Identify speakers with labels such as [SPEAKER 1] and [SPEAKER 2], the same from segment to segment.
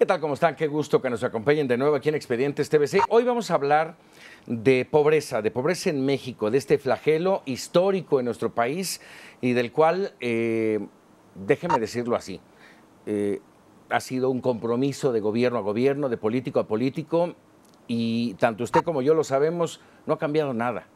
[SPEAKER 1] ¿Qué tal? ¿Cómo están? Qué gusto que nos acompañen de nuevo aquí en Expedientes TVC. Hoy vamos a hablar de pobreza en México, de este flagelo histórico en nuestro país y del cual, déjeme decirlo así, ha sido un compromiso de gobierno a gobierno, de político a político, y tanto usted como yo lo sabemos, no ha cambiado nada.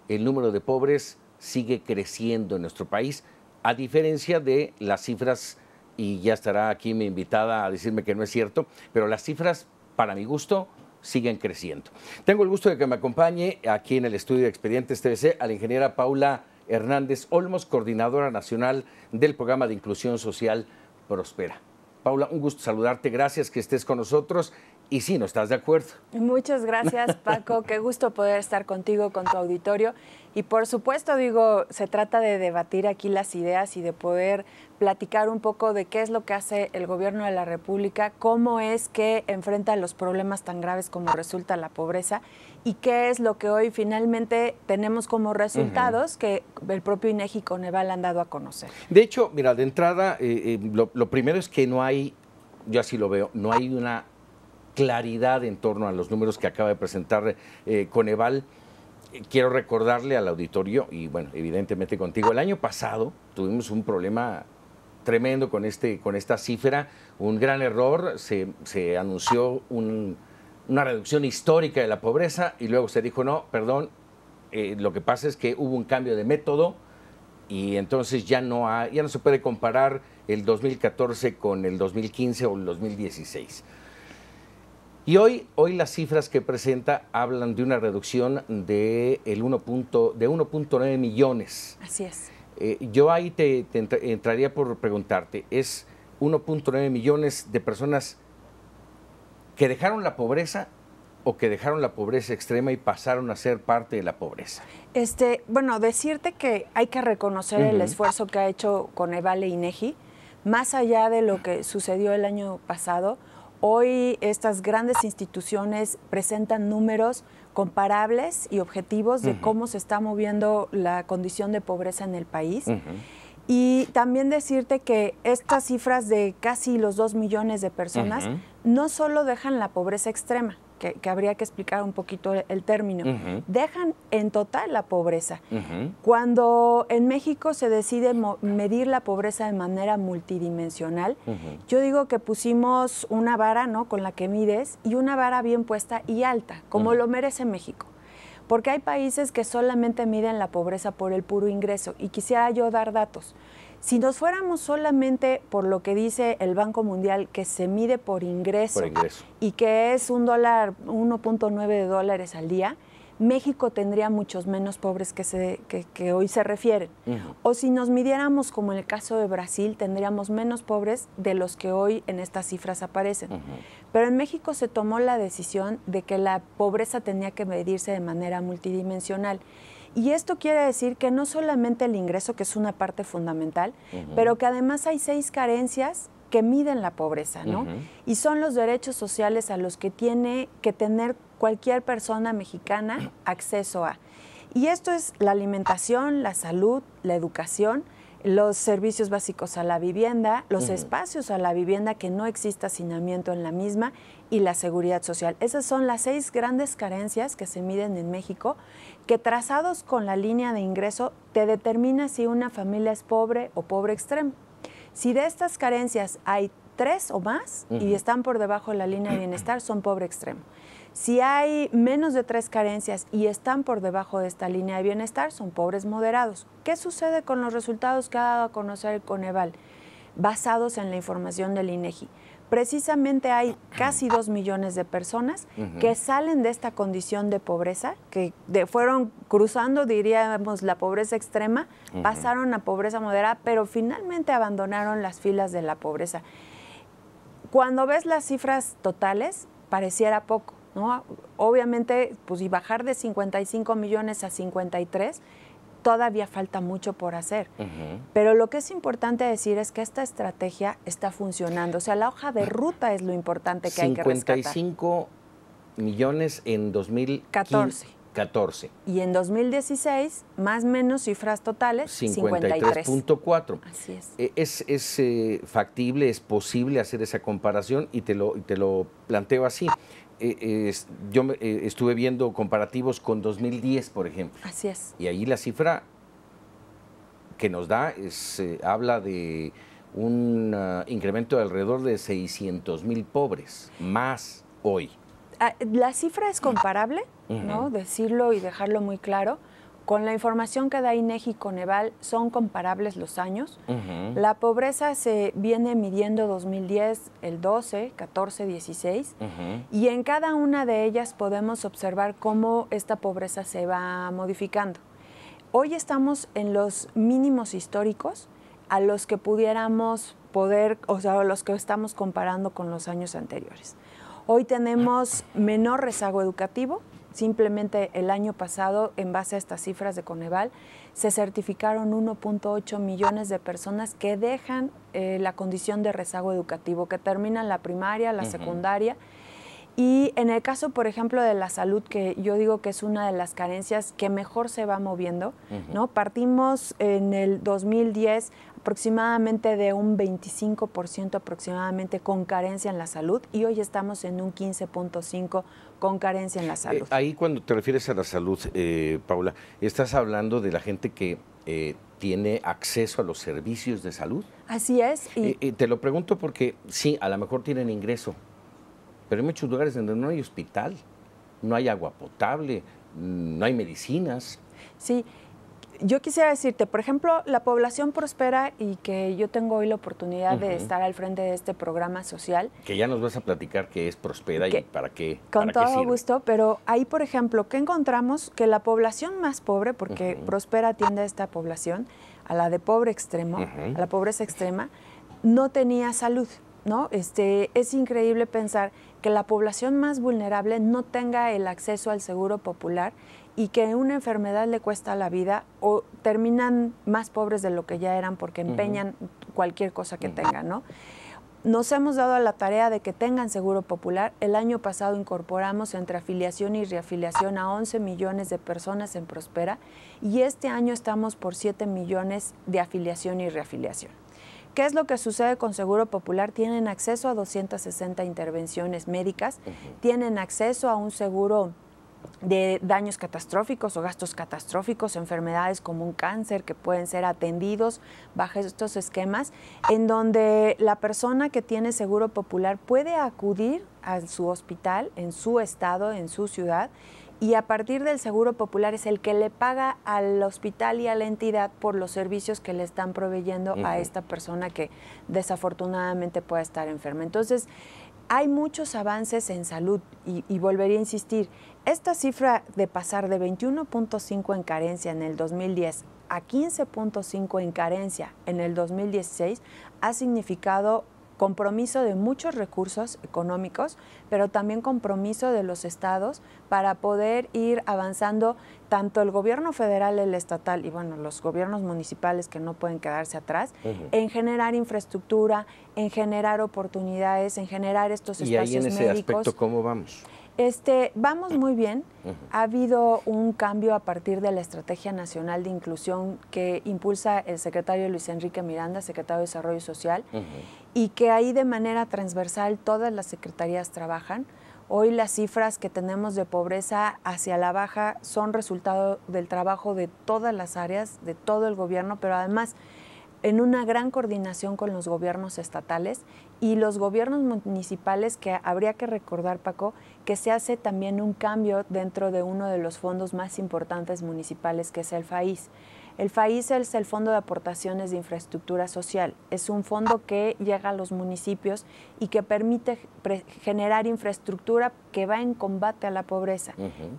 [SPEAKER 1] El número de pobres sigue creciendo en nuestro país, a diferencia de las cifras, y ya estará aquí mi invitada a decirme que no es cierto, pero las cifras, para mi gusto, siguen creciendo. Tengo el gusto de que me acompañe aquí en el estudio de Expedientes TVC a la ingeniera Paula Hernández Olmos, coordinadora nacional del programa de inclusión social Prospera. Paula, un gusto saludarte, gracias que estés con nosotros. Y sí, ¿no estás de acuerdo?
[SPEAKER 2] Muchas gracias, Paco. Qué gusto poder estar contigo, con tu auditorio. Y por supuesto, se trata de debatir aquí las ideas y de poder platicar un poco de qué es lo que hace el gobierno de la República, cómo es que enfrenta los problemas tan graves como resulta la pobreza y qué es lo que hoy finalmente tenemos como resultados que el propio INEGI y Coneval han dado a conocer.
[SPEAKER 1] De hecho, mira, de entrada, lo primero es que no hay, yo así lo veo, no hay una claridad en torno a los números que acaba de presentar Coneval. Quiero recordarle al auditorio, y bueno, evidentemente contigo, el año pasado tuvimos un problema tremendo con esta cifra, un gran error, se anunció una reducción histórica de la pobreza y luego se dijo, no, perdón, lo que pasa es que hubo un cambio de método y entonces ya no se puede comparar el 2014 con el 2015 o el 2016. Y hoy las cifras que presenta hablan de una reducción de 1.9 millones.
[SPEAKER 2] Así es.
[SPEAKER 1] Yo ahí te entraría por preguntarte, ¿es 1.9 millones de personas que dejaron la pobreza o que dejaron la pobreza extrema y pasaron a ser parte de la pobreza?
[SPEAKER 2] Bueno, decirte que hay que reconocer el esfuerzo que ha hecho Coneval e INEGI, más allá de lo que sucedió el año pasado. Hoy estas grandes instituciones presentan números comparables y objetivos de cómo se está moviendo la condición de pobreza en el país. Y también decirte que estas cifras de casi los 2 millones de personas no solo dejan la pobreza extrema, que habría que explicar un poquito el término, dejan en total la pobreza. Cuando en México se decide medir la pobreza de manera multidimensional, yo digo que pusimos una vara, ¿no?, con la que mides, y una vara bien puesta y alta, como lo merece México. Porque hay países que solamente miden la pobreza por el puro ingreso, y quisiera yo dar datos. Si nos fuéramos solamente por lo que dice el Banco Mundial, que se mide por ingreso, y que es $1.9 dólares al día, México tendría muchos menos pobres que hoy se refieren. O si nos midiéramos como en el caso de Brasil, tendríamos menos pobres de los que hoy en estas cifras aparecen. Pero en México se tomó la decisión de que la pobreza tenía que medirse de manera multidimensional. Y esto quiere decir que no solamente el ingreso, que es una parte fundamental, pero que además hay 6 carencias que miden la pobreza, ¿no? Y son los derechos sociales a los que tiene que tener cualquier persona mexicana acceso a. Y esto es la alimentación, la salud, la educación, los servicios básicos a la vivienda, los espacios a la vivienda, que no exista hacinamiento en la misma, y la seguridad social. Esas son las 6 grandes carencias que se miden en México, que trazados con la línea de ingreso te determina si una familia es pobre o pobre extremo. Si de estas carencias hay 3 o más y están por debajo de la línea de bienestar, son pobre extremo. Si hay menos de 3 carencias y están por debajo de esta línea de bienestar, son pobres moderados. ¿Qué sucede con los resultados que ha dado a conocer el Coneval, basados en la información del INEGI? Precisamente hay casi 2 millones de personas que salen de esta condición de pobreza, que fueron cruzando, diríamos, la pobreza extrema, pasaron a pobreza moderada, pero finalmente abandonaron las filas de la pobreza. Cuando ves las cifras totales, pareciera poco, ¿no? Obviamente, pues, y bajar de 55 millones a 53, todavía falta mucho por hacer. Pero lo que es importante decir es que esta estrategia está funcionando. O sea, la hoja de ruta es lo importante que hay que rescatar.
[SPEAKER 1] 55 millones en 2014. 14.
[SPEAKER 2] Y en 2016, más o menos cifras totales,
[SPEAKER 1] 53.4.
[SPEAKER 2] Así es.
[SPEAKER 1] Es factible, es posible hacer esa comparación y te lo planteo así. Yo estuve viendo comparativos con 2010, por ejemplo.
[SPEAKER 2] Así es.
[SPEAKER 1] Y ahí la cifra que nos da habla de un incremento de alrededor de 600,000 pobres, más hoy.
[SPEAKER 2] La cifra es comparable, ¿no? Decirlo y dejarlo muy claro. Con la información que da INEGI y Coneval son comparables los años. La pobreza se viene midiendo 2010, el 12, 14, 16, y en cada una de ellas podemos observar cómo esta pobreza se va modificando. Hoy estamos en los mínimos históricos a los que pudiéramos o sea, a los que estamos comparando con los años anteriores. Hoy tenemos menor rezago educativo. Simplemente el año pasado, en base a estas cifras de Coneval, se certificaron 1.8 millones de personas que dejan la condición de rezago educativo, que terminan la primaria, la secundaria. Y en el caso, por ejemplo, de la salud, que yo digo que es una de las carencias que mejor se va moviendo, ¿no? Partimos en el 2010 aproximadamente de un 25% aproximadamente con carencia en la salud y hoy estamos en un 15.5% con carencia en la salud.
[SPEAKER 1] Ahí cuando te refieres a la salud, Paula, ¿estás hablando de la gente que tiene acceso a los servicios de salud?
[SPEAKER 2] Así es.
[SPEAKER 1] Te lo pregunto porque sí, a lo mejor tienen ingreso, pero hay muchos lugares donde no hay hospital, no hay agua potable, no hay medicinas.
[SPEAKER 2] Sí, yo quisiera decirte, por ejemplo, la población prospera y que yo tengo hoy la oportunidad de estar al frente de este programa social.
[SPEAKER 1] Que ya nos vas a platicar qué es Prospera y para qué
[SPEAKER 2] Con todo
[SPEAKER 1] sirve.
[SPEAKER 2] gusto, pero ahí, por ejemplo, ¿qué encontramos? Que la población más pobre, porque Prospera atiende a esta población, a la de pobre extremo, a la pobreza extrema, no tenía salud, ¿no? Es increíble pensar que la población más vulnerable no tenga el acceso al seguro popular y que una enfermedad le cuesta la vida o terminan más pobres de lo que ya eran porque empeñan cualquier cosa que tengan, ¿no? Nos hemos dado a la tarea de que tengan seguro popular. El año pasado incorporamos entre afiliación y reafiliación a 11 millones de personas en Prospera y este año estamos por 7 millones de afiliación y reafiliación. ¿Qué es lo que sucede con Seguro Popular? Tienen acceso a 260 intervenciones médicas, tienen acceso a un seguro de daños catastróficos o gastos catastróficos, enfermedades como un cáncer que pueden ser atendidos bajo estos esquemas, en donde la persona que tiene Seguro Popular puede acudir a su hospital en su estado, en su ciudad, y a partir del Seguro Popular es el que le paga al hospital y a la entidad por los servicios que le están proveyendo a esta persona que desafortunadamente pueda estar enferma. Entonces, hay muchos avances en salud y volvería a insistir, esta cifra de pasar de 21.5 en carencia en el 2010 a 15.5 en carencia en el 2016 ha significado compromiso de muchos recursos económicos, pero también compromiso de los estados para poder ir avanzando tanto el gobierno federal, el estatal y bueno, los gobiernos municipales que no pueden quedarse atrás, en generar infraestructura, en generar oportunidades, en generar estos espacios médicos.
[SPEAKER 1] Y ahí en ese aspecto, ¿cómo vamos?
[SPEAKER 2] Vamos muy bien. Ha habido un cambio a partir de la Estrategia Nacional de Inclusión que impulsa el secretario Luis Enrique Miranda, secretario de Desarrollo Social, y que ahí de manera transversal todas las secretarías trabajan. Hoy las cifras que tenemos de pobreza hacia la baja son resultado del trabajo de todas las áreas, de todo el gobierno, pero además en una gran coordinación con los gobiernos estatales y los gobiernos municipales, que habría que recordar, Paco, que se hace también un cambio dentro de uno de los fondos más importantes municipales, que es el FAIS. El FAIS es el Fondo de Aportaciones de Infraestructura Social. Es un fondo que llega a los municipios y que permite generar infraestructura que va en combate a la pobreza.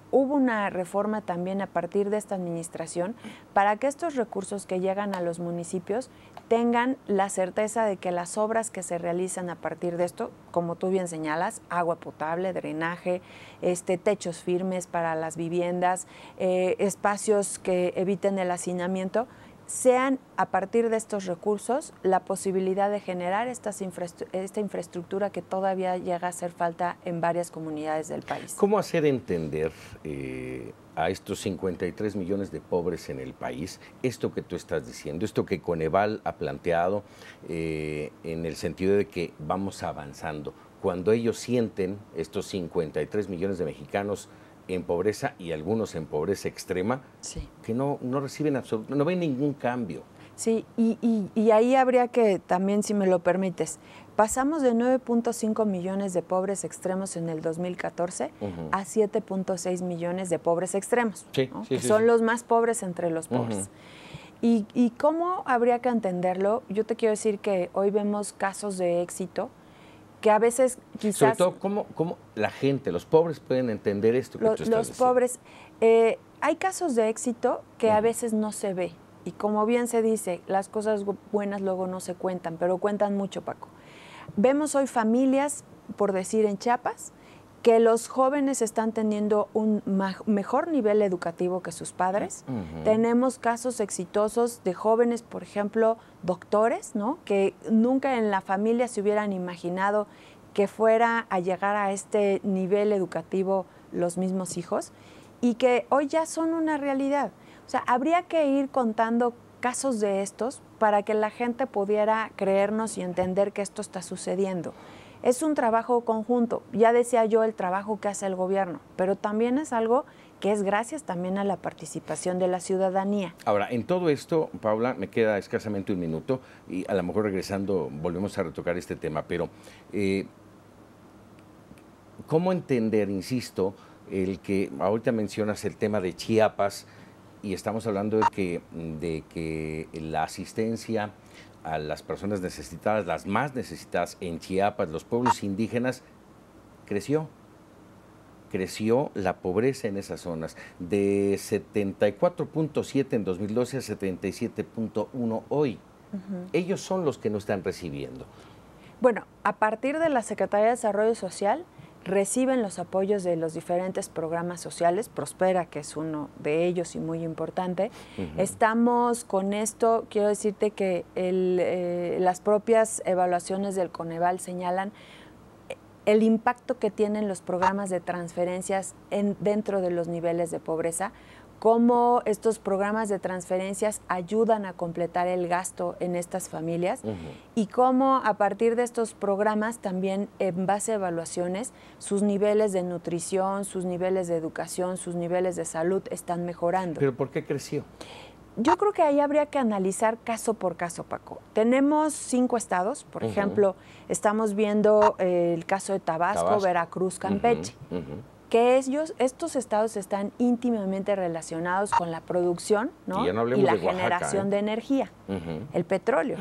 [SPEAKER 2] Hubo una reforma también a partir de esta administración para que estos recursos que llegan a los municipios tengan la certeza de que las obras que se realizan a partir de esto, como tú bien señalas, agua potable, drenaje, techos firmes para las viviendas, espacios que eviten el hacinamiento, sean a partir de estos recursos la posibilidad de generar esta infraestructura que todavía llega a hacer falta en varias comunidades del país.
[SPEAKER 1] ¿Cómo hacer entender a estos 53 millones de pobres en el país esto que tú estás diciendo, esto que Coneval ha planteado en el sentido de que vamos avanzando? Cuando ellos sienten, estos 53 millones de mexicanos en pobreza y algunos en pobreza extrema, sí, que no reciben no ven ningún cambio.
[SPEAKER 2] Sí, y ahí habría que también, si me lo permites, pasamos de 9.5 millones de pobres extremos en el 2014 a 7.6 millones de pobres extremos,
[SPEAKER 1] sí,
[SPEAKER 2] ¿no?
[SPEAKER 1] Sí,
[SPEAKER 2] que
[SPEAKER 1] sí,
[SPEAKER 2] son
[SPEAKER 1] sí.
[SPEAKER 2] los más pobres entre los pobres. ¿Y cómo habría que entenderlo? Yo te quiero decir que hoy vemos casos de éxito que a veces quizás...
[SPEAKER 1] Sobre todo, ¿cómo la gente, los pobres pueden entender esto que tú estás
[SPEAKER 2] los
[SPEAKER 1] diciendo?
[SPEAKER 2] pobres, hay casos de éxito que a veces no se ve. Y como bien se dice, las cosas buenas luego no se cuentan, pero cuentan mucho, Paco. Vemos hoy familias, por decir en Chiapas, que los jóvenes están teniendo un mejor nivel educativo que sus padres. Tenemos casos exitosos de jóvenes, por ejemplo, doctores, ¿no? Que nunca en la familia se hubieran imaginado que fuera a llegar a este nivel educativo los mismos hijos y que hoy ya son una realidad. O sea, habría que ir contando casos de estos para que la gente pudiera creernos y entender que esto está sucediendo. Es un trabajo conjunto, ya decía yo el trabajo que hace el gobierno, pero también es algo que es gracias también a la participación de la ciudadanía.
[SPEAKER 1] Ahora, en todo esto, Paula, me queda escasamente un minuto y a lo mejor regresando volvemos a retocar este tema, pero ¿cómo entender, insisto, el que ahorita mencionas el tema de Chiapas y estamos hablando de que la asistencia a las personas necesitadas, las más necesitadas en Chiapas, los pueblos indígenas, creció la pobreza en esas zonas, de 74.7 en 2012 a 77.1 hoy. Ellos son los que no están recibiendo.
[SPEAKER 2] Bueno, a partir de la Secretaría de Desarrollo Social, reciben los apoyos de los diferentes programas sociales, Prospera, que es uno de ellos y muy importante. Estamos con esto, quiero decirte que las propias evaluaciones del Coneval señalan el impacto que tienen los programas de transferencias dentro de los niveles de pobreza, cómo estos programas de transferencias ayudan a completar el gasto en estas familias y cómo a partir de estos programas también en base a evaluaciones sus niveles de nutrición, sus niveles de educación, sus niveles de salud están mejorando.
[SPEAKER 1] ¿Pero por qué creció?
[SPEAKER 2] Yo creo que ahí habría que analizar caso por caso, Paco. Tenemos 5 estados, por ejemplo, estamos viendo el caso de Tabasco, Veracruz, Campeche. Que estos estados están íntimamente relacionados con la producción, ¿no?
[SPEAKER 1] Y
[SPEAKER 2] la generación de energía, el petróleo.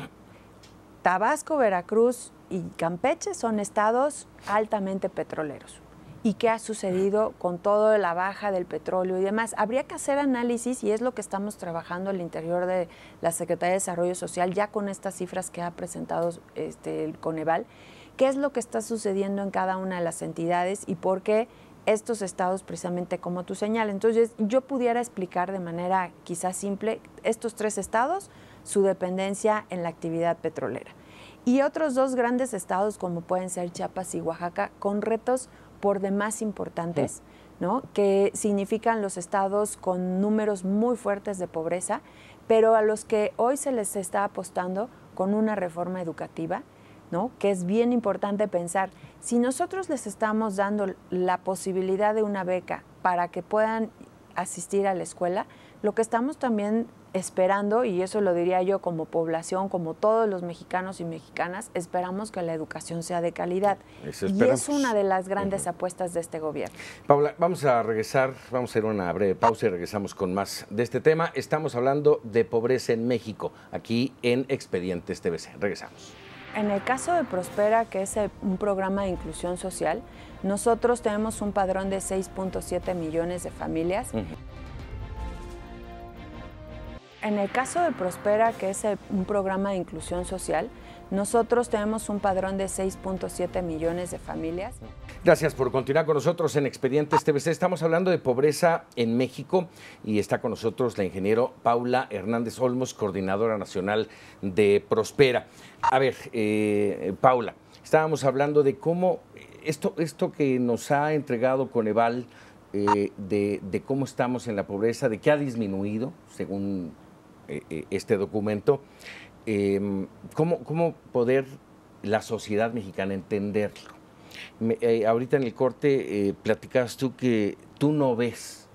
[SPEAKER 2] Tabasco, Veracruz y Campeche son estados altamente petroleros. ¿Y qué ha sucedido con toda la baja del petróleo y demás? Habría que hacer análisis y es lo que estamos trabajando al interior de la Secretaría de Desarrollo Social, ya con estas cifras que ha presentado el Coneval, qué es lo que está sucediendo en cada una de las entidades y por qué estos estados precisamente como tú señalas. Entonces, yo pudiera explicar de manera quizás simple estos 3 estados, su dependencia en la actividad petrolera. Y otros 2 grandes estados como pueden ser Chiapas y Oaxaca, con retos por demás importantes, ¿no? Que significan los estados con números muy fuertes de pobreza, pero a los que hoy se les está apostando con una reforma educativa, ¿no? Que es bien importante pensar, si nosotros les estamos dando la posibilidad de una beca para que puedan asistir a la escuela, lo que estamos también esperando, y eso lo diría yo como población, como todos los mexicanos y mexicanas, esperamos que la educación sea de calidad. Y es una de las grandes apuestas de este gobierno.
[SPEAKER 1] Paula, vamos a regresar, vamos a hacer una breve pausa y regresamos con más de este tema. Estamos hablando de pobreza en México, aquí en Expedientes TVC. Regresamos.
[SPEAKER 2] En el caso de Prospera, que es un programa de inclusión social, nosotros tenemos un padrón de 6.7 millones de familias. En el caso de Prospera, que es un programa de inclusión social, nosotros tenemos un padrón de 6.7 millones de familias.
[SPEAKER 1] Gracias por continuar con nosotros en Expedientes TVC. Estamos hablando de pobreza en México y está con nosotros la ingeniero Paula Hernández Olmos, coordinadora nacional de Prospera. A ver, Paula, estábamos hablando de cómo esto que nos ha entregado Coneval, de cómo estamos en la pobreza, de que ha disminuido, según este documento, cómo poder la sociedad mexicana entenderlo. Ahorita en el corte platicabas tú que tú no ves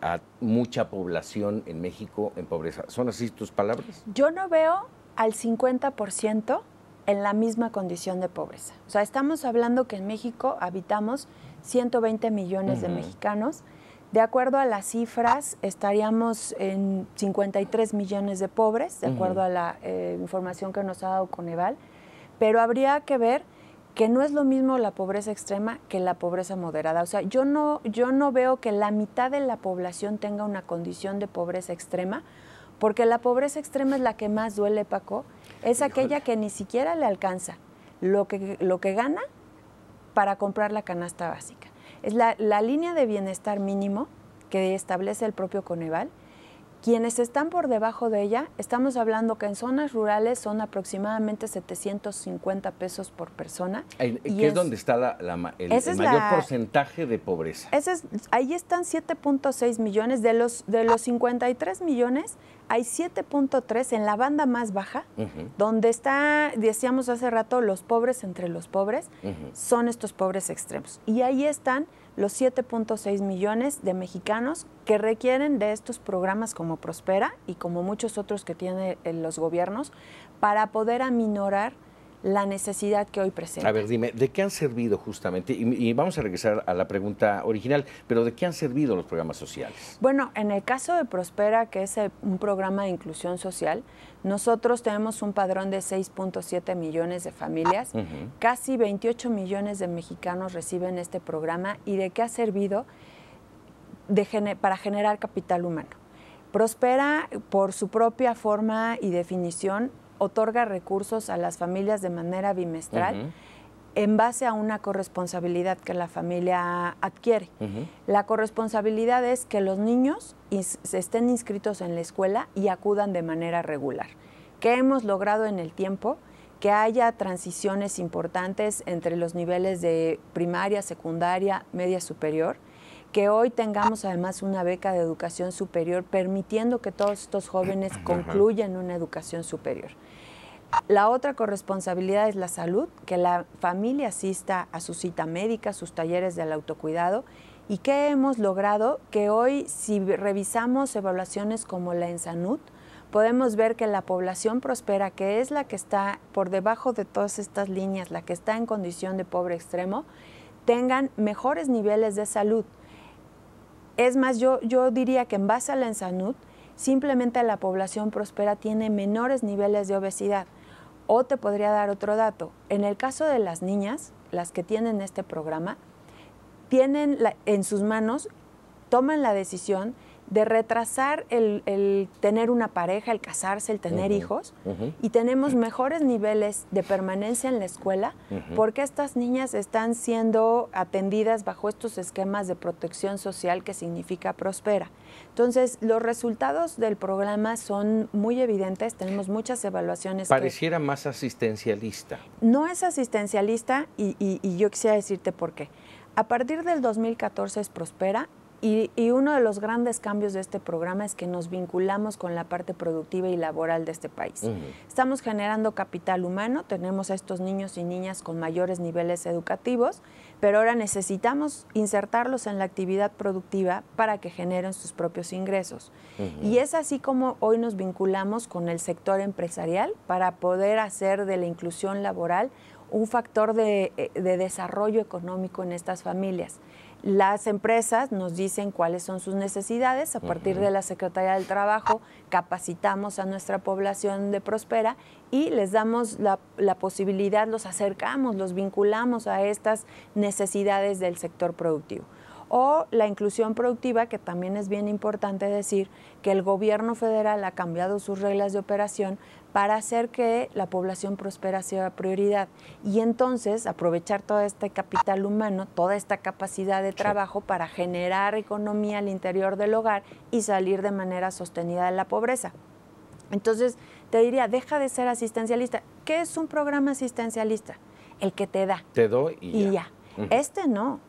[SPEAKER 1] a mucha población en México en pobreza. ¿Son así tus palabras?
[SPEAKER 2] Yo no veo al 50% en la misma condición de pobreza. O sea, estamos hablando que en México habitamos 120 millones de mexicanos. De acuerdo a las cifras, estaríamos en 53 millones de pobres, de acuerdo a la información que nos ha dado Coneval. Pero habría que ver que no es lo mismo la pobreza extrema que la pobreza moderada. O sea, yo no veo que la mitad de la población tenga una condición de pobreza extrema, porque la pobreza extrema es la que más duele, Paco. Es aquella que ni siquiera le alcanza lo que gana para comprar la canasta básica. Es la línea de bienestar mínimo que establece el propio Coneval. Quienes están por debajo de ella, estamos hablando que en zonas rurales son aproximadamente 750 pesos por persona.
[SPEAKER 1] ¿Qué es donde está el mayor porcentaje de pobreza?
[SPEAKER 2] Ahí están 7.6 millones. De los 53 millones, hay 7.3 en la banda más baja, donde está, decíamos hace rato, los pobres entre los pobres, son estos pobres extremos. Y ahí están los 7.6 millones de mexicanos que requieren de estos programas como Prospera y como muchos otros que tienen los gobiernos para poder aminorar la necesidad que hoy presenta.
[SPEAKER 1] A ver, dime, ¿de qué han servido justamente? Y vamos a regresar a la pregunta original, pero ¿de qué han servido los programas sociales?
[SPEAKER 2] Bueno, en el caso de Prospera, que es un programa de inclusión social, nosotros tenemos un padrón de 6.7 millones de familias, casi 28 millones de mexicanos reciben este programa. ¿Y de qué ha servido? Para generar capital humano. Prospera, por su propia forma y definición, otorga recursos a las familias de manera bimestral en base a una corresponsabilidad que la familia adquiere. La corresponsabilidad es que los niños estén inscritos en la escuela y acudan de manera regular. ¿Qué hemos logrado en el tiempo? Que haya transiciones importantes entre los niveles de primaria, secundaria, media superior, que hoy tengamos además una beca de educación superior permitiendo que todos estos jóvenes concluyan una educación superior. La otra corresponsabilidad es la salud, que la familia asista a su cita médica, sus talleres del autocuidado. ¿Y qué hemos logrado? Que hoy, si revisamos evaluaciones como la ENSANUD, podemos ver que la población Prospera, que es la que está por debajo de todas estas líneas, la que está en condición de pobre extremo, tengan mejores niveles de salud. Es más, yo diría que en base a la ENSANUD, simplemente la población Prospera tiene menores niveles de obesidad. O te podría dar otro dato. En el caso de las niñas, las que tienen este programa, tienen en sus manos, toman la decisión de retrasar el tener una pareja, el casarse, el tener hijos, y tenemos mejores niveles de permanencia en la escuela porque estas niñas están siendo atendidas bajo estos esquemas de protección social que significa Prospera. Entonces, los resultados del programa son muy evidentes, tenemos muchas evaluaciones.
[SPEAKER 1] Pareciera más asistencialista.
[SPEAKER 2] No es asistencialista y yo quisiera decirte por qué. A partir del 2014 es Prospera. Y uno de los grandes cambios de este programa es que nos vinculamos con la parte productiva y laboral de este país. Estamos generando capital humano, tenemos a estos niños y niñas con mayores niveles educativos, pero ahora necesitamos insertarlos en la actividad productiva para que generen sus propios ingresos. Y es así como hoy nos vinculamos con el sector empresarial para poder hacer de la inclusión laboral un factor de desarrollo económico en estas familias. Las empresas nos dicen cuáles son sus necesidades. A partir de la Secretaría del Trabajo capacitamos a nuestra población de Prospera y les damos la posibilidad, los acercamos, los vinculamos a estas necesidades del sector productivo. o la inclusión productiva, que también es bien importante decir que el gobierno federal ha cambiado sus reglas de operación para hacer que la población próspera sea prioridad y entonces aprovechar todo este capital humano, toda esta capacidad de trabajo para generar economía al interior del hogar y salir de manera sostenida de la pobreza. Entonces, te diría, deja de ser asistencialista. ¿Qué es un programa asistencialista? El que te da.
[SPEAKER 1] Te doy y
[SPEAKER 2] ya. Este no,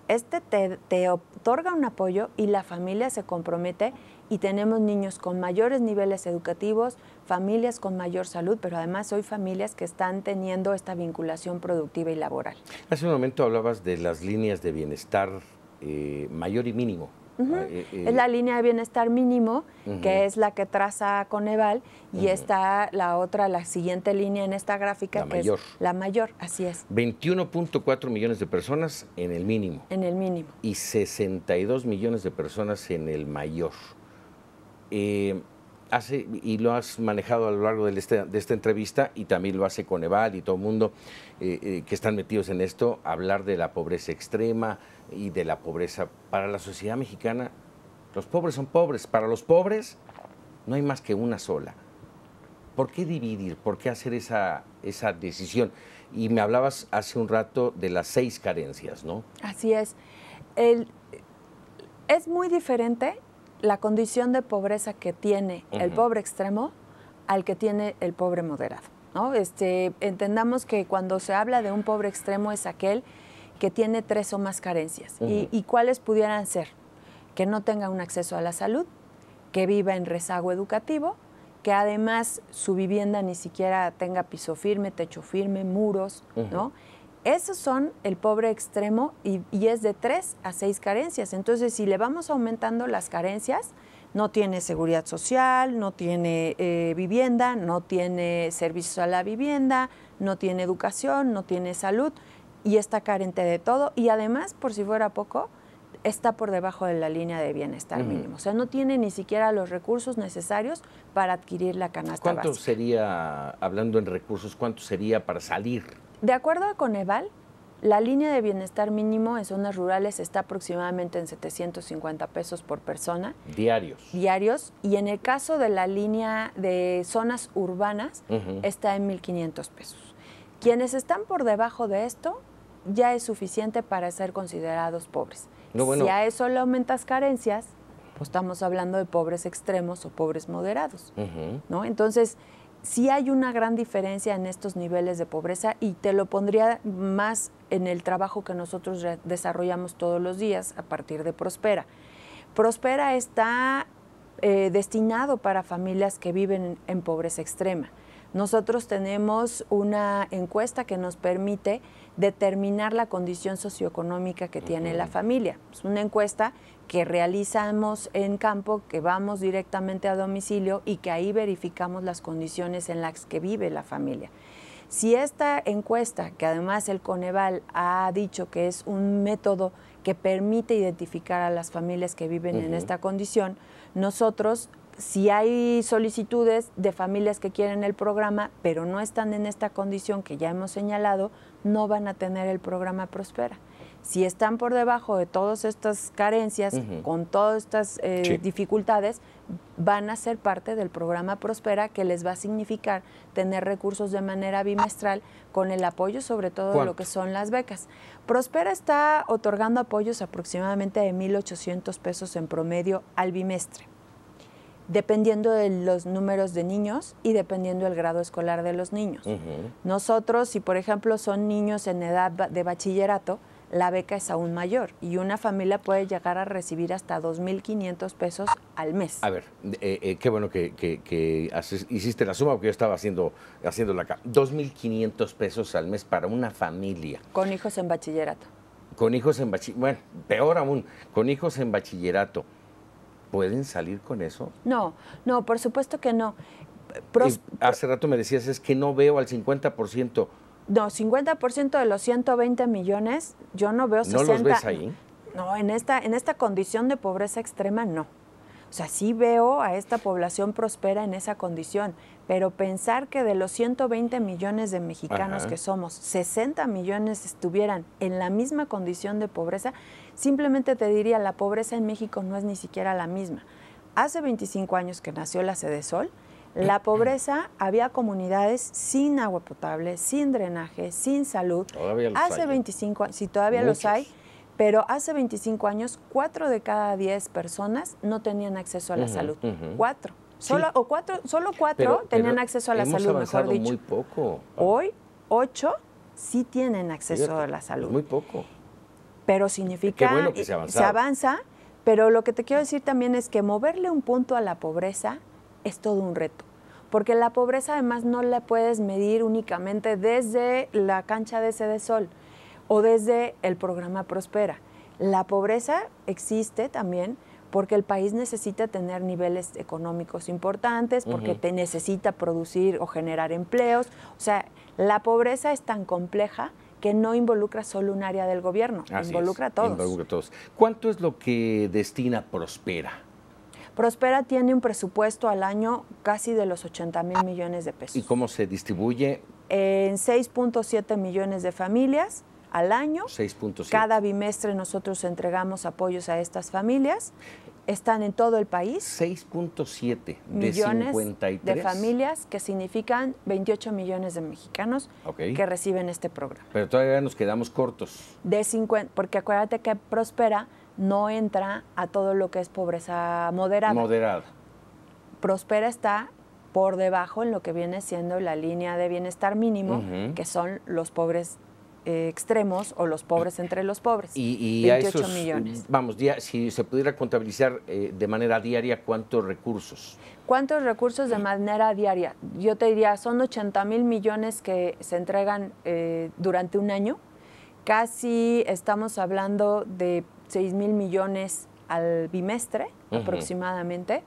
[SPEAKER 2] te otorga un apoyo y la familia se compromete y tenemos niños con mayores niveles educativos, familias con mayor salud, pero además hoy familias que están teniendo esta vinculación productiva y laboral.
[SPEAKER 1] Hace un momento hablabas de las líneas de bienestar mayor y mínimo.
[SPEAKER 2] Es la línea de bienestar mínimo, que es la que traza Coneval, y está la otra, la siguiente línea en esta gráfica, que es la mayor, así es.
[SPEAKER 1] 21.4 millones de personas en el mínimo.
[SPEAKER 2] En el mínimo.
[SPEAKER 1] Y 62 millones de personas en el mayor. Y lo has manejado a lo largo de esta entrevista, y también lo hace Coneval y todo el mundo que están metidos en esto, hablar de la pobreza extrema y de la pobreza. Para la sociedad mexicana, los pobres son pobres. Para los pobres no hay más que una sola. ¿Por qué dividir? ¿Por qué hacer esa decisión? Y me hablabas hace un rato de las 6 carencias, ¿no?
[SPEAKER 2] Así es. Es muy diferente la condición de pobreza que tiene el pobre extremo al que tiene el pobre moderado, ¿no? Entendamos que cuando se habla de un pobre extremo es aquel que tiene 3 o más carencias. ¿Y cuáles pudieran ser? Que no tenga un acceso a la salud, que viva en rezago educativo, que además su vivienda ni siquiera tenga piso firme, techo firme, muros, ¿no? Esos son el pobre extremo y es de 3 a 6 carencias. Entonces, si le vamos aumentando las carencias, no tiene seguridad social, no tiene vivienda, no tiene servicios a la vivienda, no tiene educación, no tiene salud y está carente de todo. Y además, por si fuera poco, está por debajo de la línea de bienestar mínimo. O sea, no tiene ni siquiera los recursos necesarios para adquirir la canasta básica.
[SPEAKER 1] ¿Cuánto sería, hablando en recursos, cuánto sería para salir?
[SPEAKER 2] De acuerdo a Coneval, la línea de bienestar mínimo en zonas rurales está aproximadamente en 750 pesos por persona.
[SPEAKER 1] Diarios.
[SPEAKER 2] Diarios. Y en el caso de la línea de zonas urbanas, está en 1,500 pesos. Quienes están por debajo de esto, ya es suficiente para ser considerados pobres. No, bueno. Si a eso le aumentas carencias, pues estamos hablando de pobres extremos o pobres moderados, ¿no? Entonces, sí hay una gran diferencia en estos niveles de pobreza y te lo pondría más en el trabajo que nosotros desarrollamos todos los días a partir de Prospera. Prospera está destinado para familias que viven en pobreza extrema. Nosotros tenemos una encuesta que nos permite determinar la condición socioeconómica que tiene la familia. Es una encuesta que realizamos en campo, que vamos directamente a domicilio y que ahí verificamos las condiciones en las que vive la familia. Si esta encuesta, que además el Coneval ha dicho que es un método que permite identificar a las familias que viven en esta condición, nosotros, si hay solicitudes de familias que quieren el programa, pero no están en esta condición que ya hemos señalado, no van a tener el programa Prospera. Si están por debajo de todas estas carencias, con todas estas dificultades, van a ser parte del programa Prospera, que les va a significar tener recursos de manera bimestral con el apoyo sobre todo de lo que son las becas. Prospera está otorgando apoyos aproximadamente de 1,800 pesos en promedio al bimestre, dependiendo de los números de niños y dependiendo del grado escolar de los niños. Nosotros, si por ejemplo son niños en edad de bachillerato, la beca es aún mayor y una familia puede llegar a recibir hasta 2,500 pesos al mes.
[SPEAKER 1] A ver, qué bueno que hiciste la suma, porque yo estaba haciéndola acá. 2,500 pesos al mes para una familia.
[SPEAKER 2] Con hijos en bachillerato.
[SPEAKER 1] Con hijos en bachillerato. Bueno, peor aún, con hijos en bachillerato. ¿Pueden salir con eso?
[SPEAKER 2] No, por supuesto que no.
[SPEAKER 1] Hace rato me decías, es que no veo al 50%.
[SPEAKER 2] No, 50% de los 120 millones, yo no veo 60.
[SPEAKER 1] ¿No los ves ahí?
[SPEAKER 2] No, en esta condición de pobreza extrema, no. O sea, sí veo a esta población próspera en esa condición, pero pensar que de los 120 millones de mexicanos que somos, 60 millones estuvieran en la misma condición de pobreza, simplemente te diría, la pobreza en México no es ni siquiera la misma. Hace 25 años que nació la Sedesol, la pobreza, había comunidades sin agua potable, sin drenaje, sin salud.
[SPEAKER 1] Todavía los
[SPEAKER 2] hace
[SPEAKER 1] hay.
[SPEAKER 2] 25 años, sí, todavía
[SPEAKER 1] Muchos.
[SPEAKER 2] los hay, pero hace 25 años, 4 de cada 10 personas no tenían acceso a la salud. 4. Solo,
[SPEAKER 1] Sí.
[SPEAKER 2] o solo 4 tenían acceso a la salud, mejor dicho.
[SPEAKER 1] Muy poco.
[SPEAKER 2] Hoy, 8 sí tienen acceso
[SPEAKER 1] Fíjate,
[SPEAKER 2] a la salud.
[SPEAKER 1] es muy poco.
[SPEAKER 2] Pero significa,
[SPEAKER 1] Qué bueno que se
[SPEAKER 2] avanza, pero lo que te quiero decir también es que moverle un punto a la pobreza es todo un reto. Porque la pobreza además no la puedes medir únicamente desde la cancha de Sedesol o desde el programa Prospera. La pobreza existe también porque el país necesita tener niveles económicos importantes, porque te necesita producir o generar empleos. O sea, la pobreza es tan compleja que no involucra solo un área del gobierno, involucra a todos.
[SPEAKER 1] Involucra a todos. ¿Cuánto es lo que destina Prospera?
[SPEAKER 2] Prospera tiene un presupuesto al año casi de los 80,000 millones de pesos.
[SPEAKER 1] ¿Y cómo se distribuye?
[SPEAKER 2] En 6.7 millones de familias al año.
[SPEAKER 1] 6.7.
[SPEAKER 2] Cada bimestre nosotros entregamos apoyos a estas familias. Están en todo el país.
[SPEAKER 1] 6.7 de
[SPEAKER 2] millones
[SPEAKER 1] 53
[SPEAKER 2] de familias, que significan 28 millones de mexicanos que reciben este programa.
[SPEAKER 1] Pero todavía nos quedamos cortos.
[SPEAKER 2] De 50, porque acuérdate que Prospera no entra a todo lo que es pobreza moderada.
[SPEAKER 1] Moderada.
[SPEAKER 2] Prospera está por debajo en lo que viene siendo la línea de bienestar mínimo, que son los pobres extremos o los pobres entre los pobres.
[SPEAKER 1] Y
[SPEAKER 2] 28
[SPEAKER 1] a esos,
[SPEAKER 2] millones.
[SPEAKER 1] Vamos, si se pudiera contabilizar de manera diaria, ¿cuántos recursos?
[SPEAKER 2] ¿Cuántos recursos de manera diaria? Yo te diría, son 80,000 millones que se entregan durante un año. Casi estamos hablando de 6,000 millones al bimestre, aproximadamente.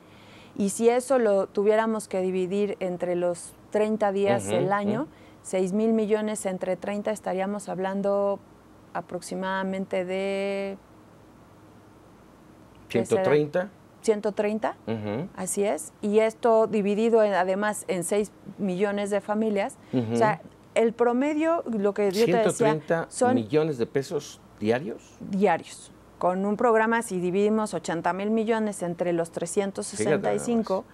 [SPEAKER 2] Y si eso lo tuviéramos que dividir entre los 30 días del año, 6,000 millones entre 30, estaríamos hablando aproximadamente de...
[SPEAKER 1] 130.
[SPEAKER 2] 130, así es. Y esto dividido además en 6 millones de familias. O sea, el promedio, lo que yo te decía,
[SPEAKER 1] 130 millones de pesos diarios.
[SPEAKER 2] Diarios. Con un programa, si dividimos 80,000 millones entre los 365,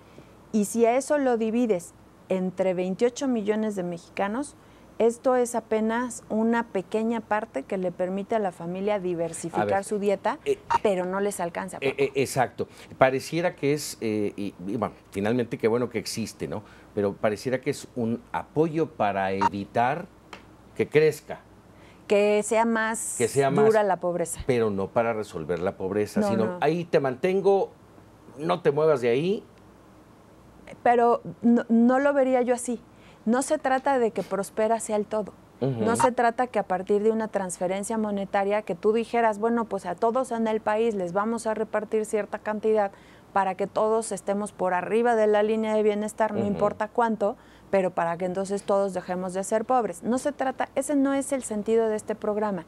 [SPEAKER 2] y si a eso lo divides entre 28 millones de mexicanos, esto es apenas una pequeña parte que le permite a la familia diversificar su dieta, pero no les alcanza.
[SPEAKER 1] Exacto. Pareciera que es, y bueno, finalmente qué bueno que existe, ¿no? Pero pareciera que es un apoyo para evitar que crezca.
[SPEAKER 2] Que sea más dura la pobreza.
[SPEAKER 1] Pero no para resolver la pobreza, sino
[SPEAKER 2] no.
[SPEAKER 1] Ahí te mantengo, no te muevas de ahí.
[SPEAKER 2] Pero no lo vería yo así. No se trata de que Prospera sea el todo. No se trata que a partir de una transferencia monetaria que tú dijeras, bueno, pues a todos en el país les vamos a repartir cierta cantidad para que todos estemos por arriba de la línea de bienestar, no importa cuánto, pero para que entonces todos dejemos de ser pobres. No se trata, ese no es el sentido de este programa.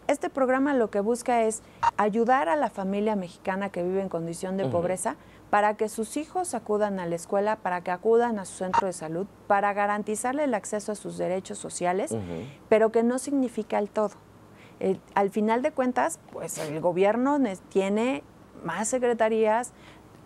[SPEAKER 2] Este programa lo que busca es ayudar a la familia mexicana que vive en condición de pobreza para que sus hijos acudan a la escuela, para que acudan a su centro de salud, para garantizarle el acceso a sus derechos sociales, pero que no significa el todo. Al final de cuentas, pues el gobierno tiene más secretarías,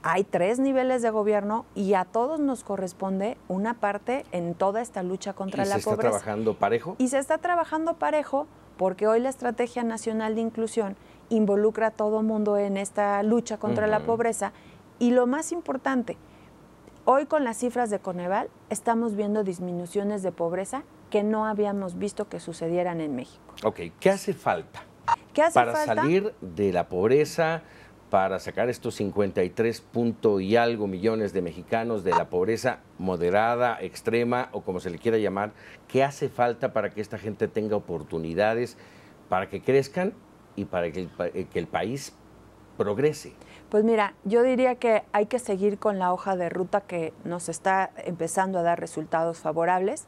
[SPEAKER 2] hay 3 niveles de gobierno y a todos nos corresponde una parte en toda esta lucha contra la pobreza.
[SPEAKER 1] ¿Y se está trabajando parejo?
[SPEAKER 2] Y se está trabajando parejo porque hoy la Estrategia Nacional de Inclusión involucra a todo mundo en esta lucha contra la pobreza. Y lo más importante, hoy con las cifras de Coneval estamos viendo disminuciones de pobreza que no habíamos visto que sucedieran en México.
[SPEAKER 1] Ok, ¿qué hace falta?
[SPEAKER 2] ¿Qué hace
[SPEAKER 1] para
[SPEAKER 2] falta?
[SPEAKER 1] Salir de la pobreza, para sacar estos 53 punto y algo millones de mexicanos de la pobreza moderada, extrema o como se le quiera llamar? ¿Qué hace falta para que esta gente tenga oportunidades, para que crezcan y para que el país progrese?
[SPEAKER 2] Pues mira, yo diría que hay que seguir con la hoja de ruta que nos está empezando a dar resultados favorables.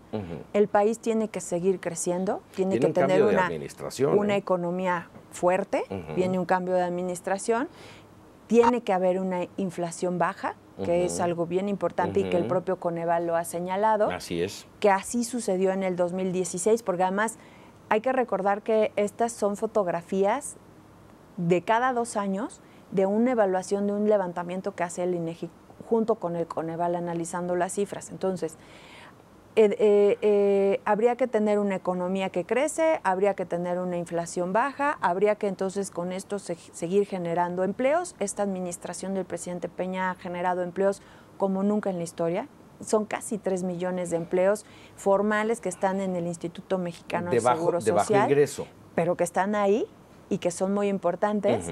[SPEAKER 2] El país tiene que seguir creciendo, tiene que tener una economía fuerte, viene un cambio de administración tiene que haber una inflación baja, que es algo bien importante y que el propio Coneval lo ha señalado.
[SPEAKER 1] Así es.
[SPEAKER 2] Que así sucedió en el 2016, porque además hay que recordar que estas son fotografías de cada 2 años de una evaluación, de un levantamiento que hace el INEGI junto con el Coneval analizando las cifras. Entonces, habría que tener una economía que crece, habría que tener una inflación baja, habría que entonces con esto seguir generando empleos. Esta administración del presidente Peña ha generado empleos como nunca en la historia. Son casi 3 millones de empleos formales que están en el Instituto Mexicano de Seguro Social.
[SPEAKER 1] De bajo ingreso.
[SPEAKER 2] Pero que están ahí y que son muy importantes.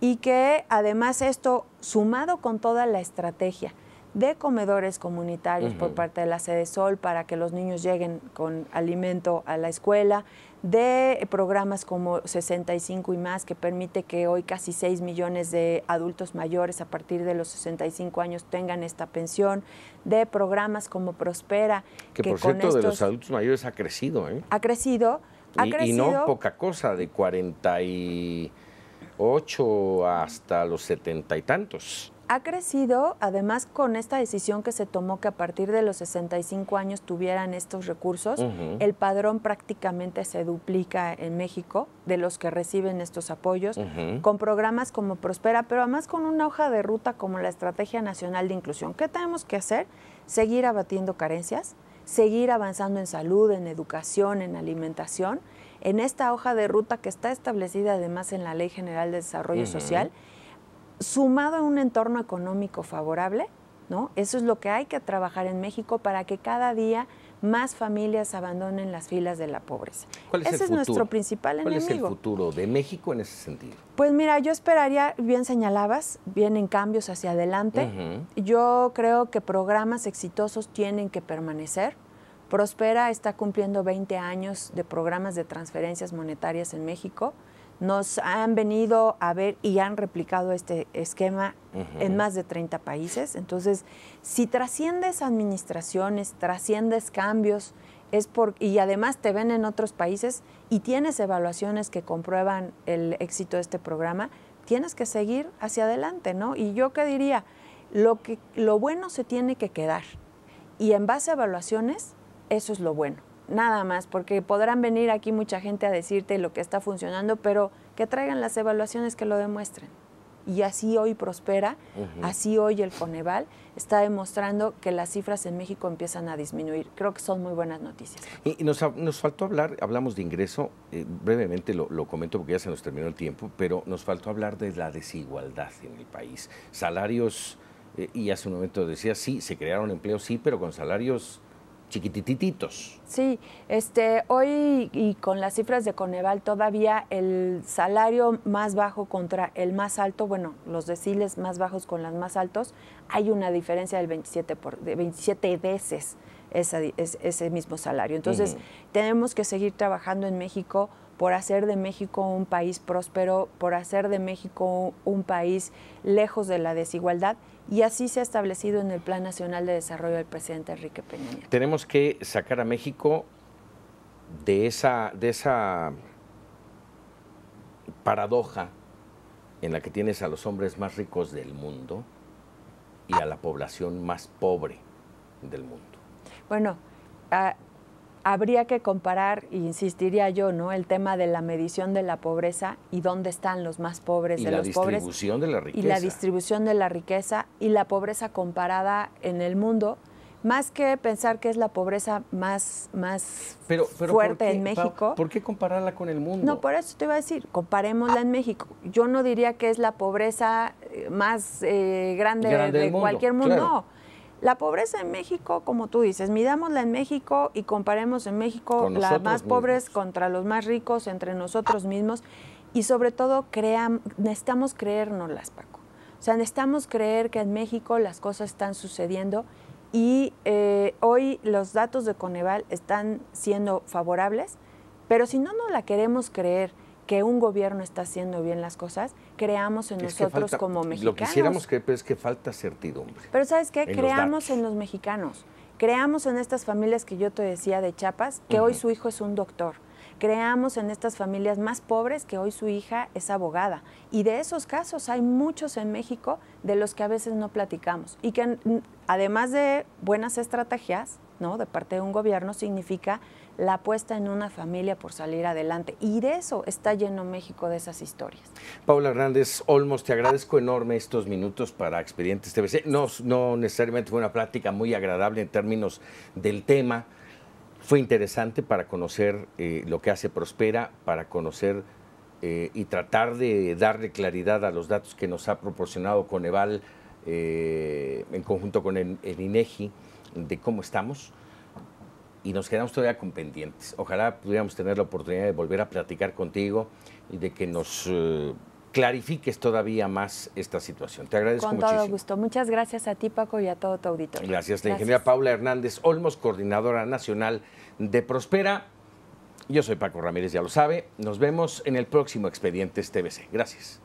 [SPEAKER 2] Y que además esto, sumado con toda la estrategia de comedores comunitarios por parte de la Sede Sol para que los niños lleguen con alimento a la escuela, de programas como 65 y más, que permite que hoy casi 6 millones de adultos mayores a partir de los 65 años tengan esta pensión, de programas como Prospera.
[SPEAKER 1] Que por cierto, de los adultos mayores ha crecido, ¿eh?
[SPEAKER 2] Ha crecido.
[SPEAKER 1] Y no poca cosa, de 48 hasta los 70 y tantos.
[SPEAKER 2] Ha crecido, además, con esta decisión que se tomó que a partir de los 65 años tuvieran estos recursos. El padrón prácticamente se duplica en México de los que reciben estos apoyos, con programas como Prospera, pero además con una hoja de ruta como la Estrategia Nacional de Inclusión. ¿Qué tenemos que hacer? Seguir abatiendo carencias, seguir avanzando en salud, en educación, en alimentación, en esta hoja de ruta que está establecida además en la Ley General de Desarrollo Social, sumado a un entorno económico favorable, ¿no? Eso es lo que hay que trabajar en México para que cada día más familias abandonen las filas de la pobreza. Ese es nuestro principal enemigo.
[SPEAKER 1] ¿Cuál es el futuro de México en ese sentido?
[SPEAKER 2] Pues mira, yo esperaría, bien señalabas, vienen cambios hacia adelante. Yo creo que programas exitosos tienen que permanecer. Prospera está cumpliendo 20 años de programas de transferencias monetarias en México. Nos han venido a ver y han replicado este esquema en más de 30 países. Entonces, si trasciendes administraciones, trasciendes cambios, y además te ven en otros países y tienes evaluaciones que comprueban el éxito de este programa, tienes que seguir hacia adelante, ¿no? Y yo qué diría, lo bueno se tiene que quedar. Y en base a evaluaciones, eso es lo bueno. Nada más, porque podrán venir aquí mucha gente a decirte lo que está funcionando, pero que traigan las evaluaciones que lo demuestren. Y así hoy Prospera, así hoy el Coneval está demostrando que las cifras en México empiezan a disminuir. Creo que son muy buenas noticias.
[SPEAKER 1] Y nos faltó hablar, hablamos de ingreso, brevemente lo comento porque ya se nos terminó el tiempo, pero nos faltó hablar de la desigualdad en el país. Salarios, y hace un momento decía, sí, se crearon empleos, sí, pero con salarios chiquitititos.
[SPEAKER 2] Sí, hoy y con las cifras de Coneval todavía el salario más bajo contra el más alto, bueno, los deciles más bajos con los más altos, hay una diferencia del 27 veces ese mismo salario. Entonces, tenemos que seguir trabajando en México por hacer de México un país próspero, por hacer de México un país lejos de la desigualdad, y así se ha establecido en el Plan Nacional de Desarrollo del presidente Enrique Peña Nieto.
[SPEAKER 1] Tenemos que sacar a México de esa paradoja en la que tienes a los hombres más ricos del mundo y a la población más pobre del mundo.
[SPEAKER 2] Bueno, habría que comparar, insistiría yo, ¿no?, el tema de la medición de la pobreza y dónde están los más pobres de los pobres.
[SPEAKER 1] Y la distribución de la riqueza.
[SPEAKER 2] Y la distribución de la riqueza y la pobreza comparada en el mundo, más que pensar que es la pobreza más fuerte en México.
[SPEAKER 1] ¿Por qué compararla con el mundo?
[SPEAKER 2] No, por eso te iba a decir, comparémosla en México. Yo no diría que es la pobreza más grande de cualquier mundo, claro. No. La pobreza en México, como tú dices, midámosla en México y comparemos en México las más pobres contra los más ricos, entre nosotros mismos, y sobre todo necesitamos creérnoslas, Paco. O sea, necesitamos creer que en México las cosas están sucediendo y hoy los datos de Coneval están siendo favorables, pero si no nos la queremos creer que un gobierno está haciendo bien las cosas, creamos en nosotros como mexicanos.
[SPEAKER 1] Lo quisiéramos creer, pero es que falta certidumbre.
[SPEAKER 2] Pero ¿sabes qué? Creamos en los mexicanos, creamos en estas familias que yo te decía de Chiapas, que hoy su hijo es un doctor. creamos en estas familias más pobres que hoy su hija es abogada. Y de esos casos hay muchos en México de los que a veces no platicamos. Y que además de buenas estrategias, ¿no?, de parte de un gobierno, significa la apuesta en una familia por salir adelante. Y de eso está lleno México, de esas historias.
[SPEAKER 1] Paula Hernández Olmos, te agradezco enorme estos minutos para Expedientes TVC. No necesariamente fue una plática muy agradable en términos del tema. Fue interesante para conocer lo que hace Prospera, para conocer y tratar de darle claridad a los datos que nos ha proporcionado Coneval en conjunto con el INEGI, de cómo estamos. Y nos quedamos todavía con pendientes. Ojalá pudiéramos tener la oportunidad de volver a platicar contigo y de que nos clarifiques todavía más esta situación. Te agradezco muchísimo.
[SPEAKER 2] Con todo gusto. Muchas gracias a ti, Paco, y a todo tu auditorio.
[SPEAKER 1] Gracias. La ingeniera Paula Hernández Olmos, coordinadora nacional de Prospera. Yo soy Paco Ramírez, ya lo sabe. Nos vemos en el próximo Expedientes TVC. Gracias.